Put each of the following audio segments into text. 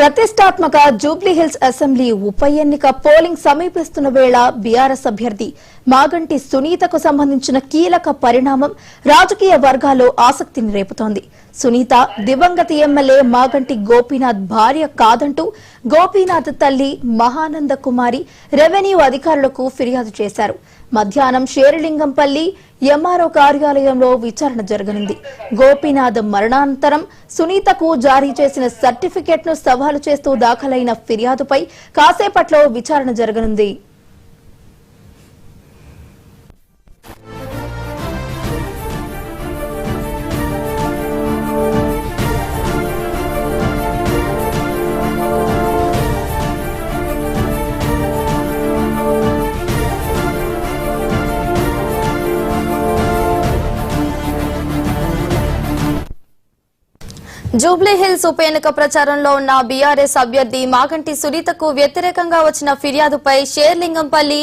ప్రతిష్టాత్మక జూబ్లీహిల్స్ అసెంబ్లీ ఉప ఎన్నిక పోలింగ్ సమీపిస్తున్న వేళ బీఆర్ఎస్ అభ్యర్థి మాగంటి సునీతకు సంబంధించిన కీలక పరిణామం రాజకీయ వర్గాల్లో ఆసక్తిని రేపుతోంది. సునీత దివంగత ఎమ్మెల్యే మాగంటి గోపీనాథ్ భార్య కాదంటూ గోపీనాథ్ తల్లి మహానంద కుమారి రెవెన్యూ అధికారులకు ఫిర్యాదు చేశారు. మధ్యాహ్నం షేర్లింగంపల్లి ఎంఆర్ఓ కార్యాలయంలో విచారణ జరగనుంది. గోపీనాథ్ మరణానంతరం సునీతకు జారీ చేసిన సర్టిఫికెట్ ను సవాలు చేస్తూ దాఖలైన ఫిర్యాదుపై కాసేపట్లో విచారణ జరగనుంది. జూబ్లీహిల్స్ ఉప ఎన్నిక ప్రచారంలో ఉన్న బీఆర్ఎస్ అభ్యర్థి మాగంటి సునీతకు వ్యతిరేకంగా వచ్చిన ఫిర్యాదుపై షేర్లింగంపల్లి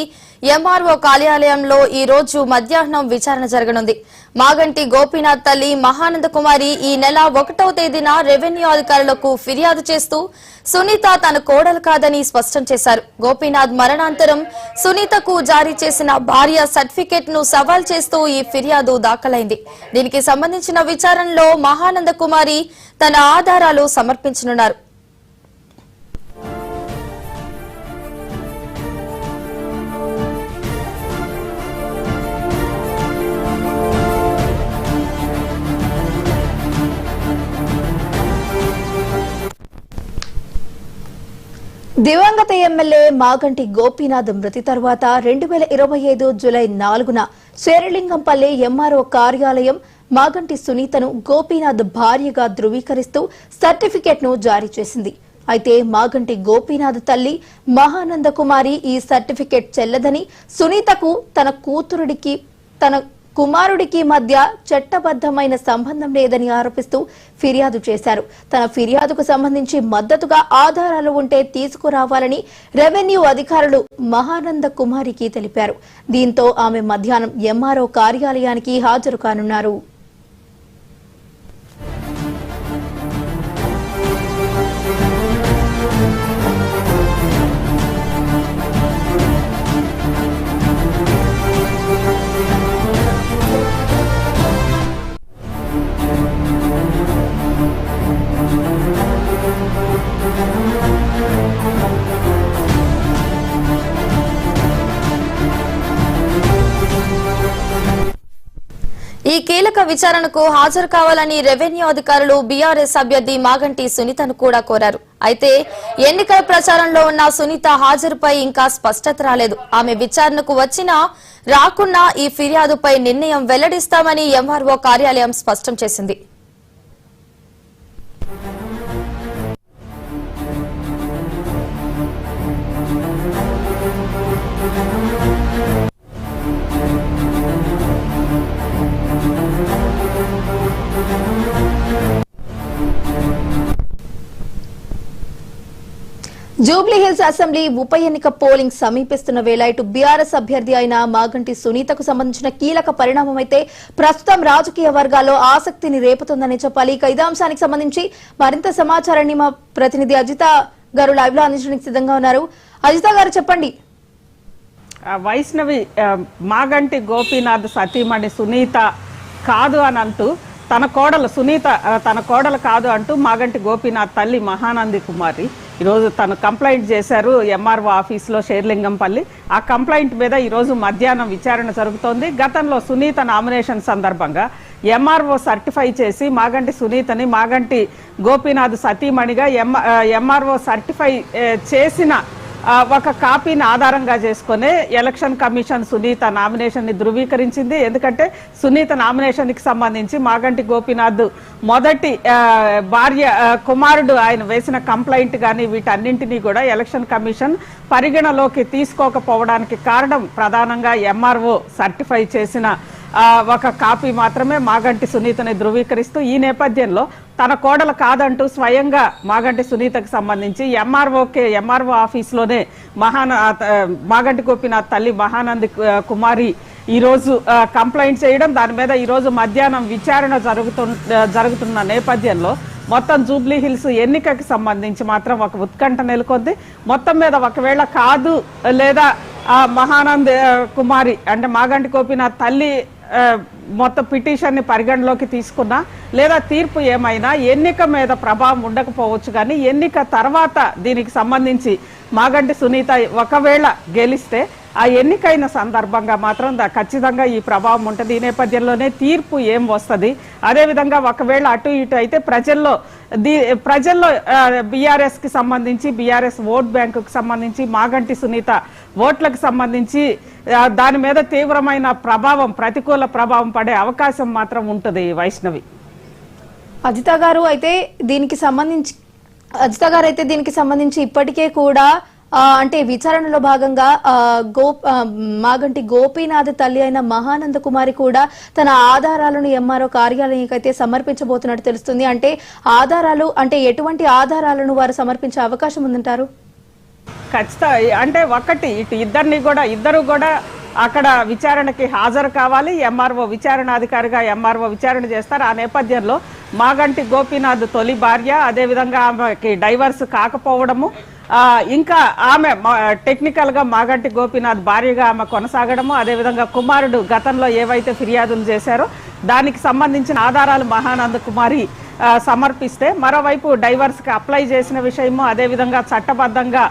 ఎంఆర్ఓ కార్యాలయంలో ఈ రోజు మధ్యాహ్నం విచారణ జరగనుంది. మాగంటి గోపీనాథ్ తల్లి మహానంద కుమారి ఈ నెల 1వ తేదీన రెవెన్యూ అధికారులకు ఫిర్యాదు చేస్తూ సునీత తన కోడలు కాదని స్పష్టం చేశారు. గోపీనాథ్ మరణాంతరం సునీతకు జారీ చేసిన భార్య సర్టిఫికెట్ ను సవాల్ చేస్తూ ఈ ఫిర్యాదు దాఖలైంది. దీనికి సంబంధించిన విచారణలో మహానంద కుమారి తన ఆధారాలు సమర్పించనున్నారు. దివంగత ఎమ్మెల్యే మాగంటి గోపీనాథ్ మృతి తర్వాత 2025 జూలై 4న శేరిలింగంపల్లి ఎంఆర్ఓ కార్యాలయం మాగంటి సునీతను గోపీనాథ్ భార్యగా ధృవీకరిస్తూ సర్టిఫికెట్ ను జారీ చేసింది. అయితే మాగంటి గోపీనాథ్ తల్లి మహానంద కుమారి ఈ సర్టిఫికెట్ చెల్లదని, సునీతకు తన కుమారుడికి మధ్య చట్టబద్దమైన సంబంధం లేదని ఆరోపిస్తూ ఫిర్యాదు చేశారు. తన ఫిర్యాదుకు సంబంధించి మద్దతుగా ఆధారాలు ఉంటే తీసుకురావాలని రెవెన్యూ అధికారులు మహానంద కుమారికి తెలిపారు. దీంతో ఆమె మధ్యాహ్నం ఎంఆర్ఓ కార్యాలయానికి హాజరు కానున్నారు. ఈ కీలక విచారణకు హాజరు కావాలని రెవెన్యూ అధికారులు బీఆర్ఎస్ అభ్యర్థి మాగంటి సునీతను కూడా కోరారు. అయితే ఎన్నికల ప్రచారంలో ఉన్న సునీత హాజరుపై ఇంకా స్పష్టత రాలేదు. ఆమె విచారణకు వచ్చినా రాకున్నా ఈ ఫిర్యాదుపై నిర్ణయం వెల్లడిస్తామని ఎంఆర్ఓ కార్యాలయం స్పష్టం చేసింది. జూబ్లీహిల్స్ అసెంబ్లీ ఉప ఎన్నిక పోలింగ్ సమీపిస్తున్న వేళ ఇటు బీఆర్ఎస్ అభ్యర్థి అయిన మాగంటి సునీతకు సంబంధించిన కీలక పరిణామం అయితే ప్రస్తుతం రాజకీయ వర్గాల్లో ఆసక్తిని రేపుతుందని చెప్పాలి. ఇక ఇదే అంశానికి సంబంధించి మరింత సమాచారాన్ని మా ప్రతినిధి అజిత గారు లైవ్ లో అందించడానికి సిద్ధంగా ఉన్నారు. అజిత గారు చెప్పండి. వైష్ణవి మాగంటి గోపీనాథ్ సతీమణి సునీత కాదు అని అంటూ తన కోడలు సునీత తన కోడలు కాదు అంటూ మాగంటి గోపీనాథ్ తల్లి మహానంది కుమారి ఈరోజు తను కంప్లైంట్ చేశారు ఎంఆర్ఓ ఆఫీస్లో షేర్లింగంపల్లి. ఆ కంప్లైంట్ మీద ఈరోజు మధ్యాహ్నం విచారణ జరుగుతోంది. గతంలో సునీత నామినేషన్ సందర్భంగా ఎంఆర్ఓ సర్టిఫై చేసి మాగంటి సునీతని మాగంటి గోపీనాథ్ సతీమణిగా ఎంఆర్ఓ సర్టిఫై చేసిన ఒక కాపీని ఆధారంగా చేసుకునే ఎలక్షన్ కమిషన్ సునీత నామినేషన్ ని ధృవీకరించింది. ఎందుకంటే సునీత నామినేషన్ కి సంబంధించి మాగంటి గోపీనాథ్ మొదటి భార్య కుమారుడు ఆయన వేసిన కంప్లైంట్ గాని వీటన్నింటినీ కూడా ఎలక్షన్ కమిషన్ పరిగణలోకి తీసుకోకపోవడానికి కారణం ప్రధానంగా ఎంఆర్ఓ సర్టిఫై చేసిన ఒక కాపీ మాత్రమే మాగంటి సునీతని ధృవీకరిస్తూ ఈ నేపథ్యంలో తన కోడలు కాదంటూ స్వయంగా మాగంటి సునీతకు సంబంధించి ఎంఆర్ఓ ఆఫీస్లోనే మాగంటి గోపీనాథ్ తల్లి మహానంది కుమారి ఈ రోజు కంప్లైంట్ చేయడం, దాని మీద ఈ రోజు మధ్యాహ్నం విచారణ జరుగుతున్న నేపథ్యంలో మొత్తం జూబ్లీ హిల్స్ ఎన్నికకి సంబంధించి మాత్రం ఒక ఉత్కంఠ నెలకొంది. మొత్తం మీద ఒకవేళ కాదు లేదా ఆ మహానంద్ కుమారి అంటే మాగంటి గోపీనాథ్ తల్లి మొత్తం పిటిషన్ని పరిగణలోకి తీసుకున్నా లేదా తీర్పు ఏమైనా ఎన్నిక మీద ప్రభావం ఉండకపోవచ్చు, కానీ ఎన్నిక తర్వాత దీనికి సంబంధించి మాగంటి సునీత ఒకవేళ గెలిస్తే ఆ ఎన్నికైన సందర్భంగా మాత్రం ఖచ్చితంగా ఈ ప్రభావం ఉంటుంది. ఈ నేపథ్యంలోనే తీర్పు ఏం వస్తుంది, అదేవిధంగా ఒకవేళ అటు ఇటు అయితే ప్రజల్లో బీఆర్ఎస్ కి సంబంధించి బీఆర్ఎస్ ఓట్ బ్యాంకుకు సంబంధించి మాగంటి సునీత ఓట్లకు సంబంధించి దాని మీద తీవ్రమైన ప్రభావం ప్రతికూల ప్రభావం పడే అవకాశం మాత్రం ఉంటుంది. వైష్ణవి, అజిత గారు అయితే దీనికి సంబంధించి ఇప్పటికే కూడా అంటే విచారణలో భాగంగా మాగంటి గోపీనాథ్ తల్లి అయిన మహానంద కుమారి కూడా తన ఆధారాలను ఎంఆర్ఓ కార్యాలయానికి అయితే సమర్పించబోతున్నట్టు తెలుస్తుంది. అంటే ఆధారాలు అంటే ఎటువంటి ఆధారాలను వారు సమర్పించే అవకాశం ఉందంటారు? ఖచ్చితంగా అంటే ఒకటి ఇద్దరు కూడా అక్కడ విచారణకి హాజరు కావాలి. ఎంఆర్ఓ విచారణాధికారిగా ఎంఆర్ఓ విచారణ చేస్తారు. ఆ నేపథ్యంలో మాగంటి గోపీనాథ్ తొలి భార్య, అదేవిధంగా ఆమెకి డైవర్స్ కాకపోవడము, ఇంకా ఆమె టెక్నికల్ గా మాగంటి గోపీనాథ్ భార్యగా ఆమె కొనసాగడము, అదేవిధంగా కుమారుడు గతంలో ఏవైతే ఫిర్యాదులు చేశారో దానికి సంబంధించిన ఆధారాలు మహానంద కుమారి సమర్పిస్తే, మరోవైపు డైవర్స్ కి అప్లై చేసిన విషయము, అదేవిధంగా చట్టబద్ధంగా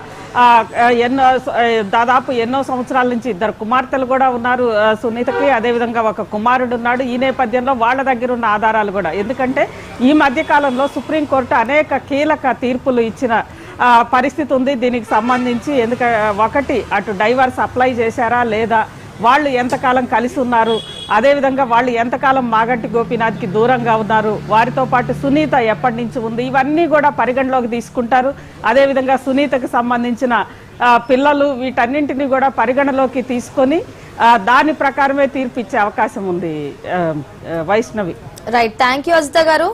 దాదాపు ఎన్నో సంవత్సరాల నుంచి ఇద్దరు కుమార్తెలు కూడా ఉన్నారు సునీతకి, అదేవిధంగా ఒక కుమారుడు ఉన్నాడు. ఈ నేపథ్యంలో వాళ్ళ దగ్గర ఉన్న ఆధారాలు కూడా, ఎందుకంటే ఈ మధ్య కాలంలో సుప్రీంకోర్టు అనేక కీలక తీర్పులు ఇచ్చిన పరిస్థితి ఉంది దీనికి సంబంధించి. ఒకటి అటు డైవర్స్ అప్లై చేశారా లేదా, వాళ్ళు ఎంతకాలం కలిసి ఉన్నారు, అదేవిధంగా వాళ్ళు ఎంతకాలం మాగంటి గోపీనాథ్కి దూరంగా ఉన్నారు, వారితో పాటు సునీత ఎప్పటి నుంచి ఉంది, ఇవన్నీ కూడా పరిగణలోకి తీసుకుంటారు. అదేవిధంగా సునీతకు సంబంధించిన పిల్లలు, వీటన్నింటినీ కూడా పరిగణలోకి తీసుకొని దాని ప్రకారమే తీర్పు ఇచ్చే అవకాశం ఉంది. Vaishnavi, right, thank you Ajitha గారు.